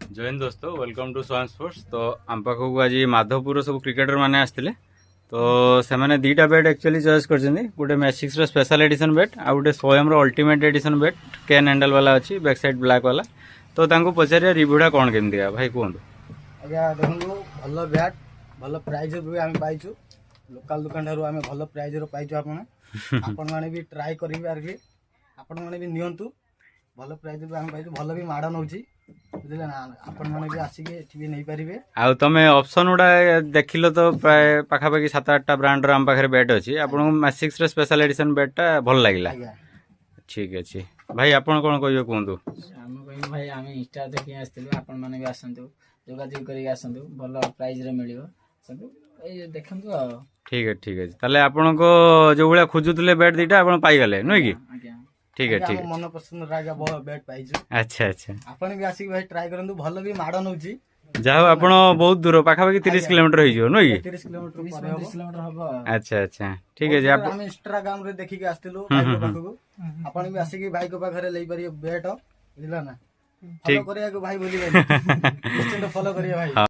जय हिंद दोस्तों, welcome to swan sports. तो आम पाखक आज माधवपुर सब क्रिकेटर मैंने आसते तो से दीटा बैट एक्चुअली चॉइस कर गोटे मैसिक्स स्पेशल एडिशन बैट आ गोटे स्वयं ultimate addition bat can handle वाला अच्छी बैक साइड ब्लैक वाला। तो पचारे रिव्यूटा कौन केमती भाई कहतु। आज्ञा देखो भल बैट भल प्राइज भी आम पाइचु लोकल दुकान ठार आम भल प्राइज पाइचु आपण मैंने भी ट्राए करेंगे आपण मैंने भी नियंतु भल प्राइज भी आम पाइचु भल भी माड़ नौ बुझे ना आपण मैंने भी आसिक भी नहीं पारे। आ तमें ऑप्शन गुड़ा देखिल तो प्राय पाखापाखि 7-8 ब्रांड आम पाखे बैट अच्छी आपको मैसिक्स स्पेशल एडिशन बैटा भल लगे। ठीक अच्छे भाई आपन कौन कह कहतु। आम कह भाई आम इंस्टा देखिए आसलु आपण मैंने भी आसतु जोगाजोग कर आसतु भल प्राइज रे मिलियो सब ए देखंतु आ। ठीक है ताले आपन को जो भाया खोजुले बैट दीटा आप पाईगले नुह कि। ठीक है मन पसंद बैट पाइचु। अच्छा आपण भी आसिक भाई ट्राई करंतु भल भी माड़ नौ जाओ आप बहुत दूर पाखापाखि 30 किलोमीटर हो नुह कि 30 किलोमीटर हम। अच्छा ठीक है आम इंस्टाग्राम रे देखिक आसलु आपण भी आसिक भाई को पाखरे ले पारियो बैट बुझला ना। फॉलो करिया को भाई बोली निश्चिंत फॉलो करिया भाई।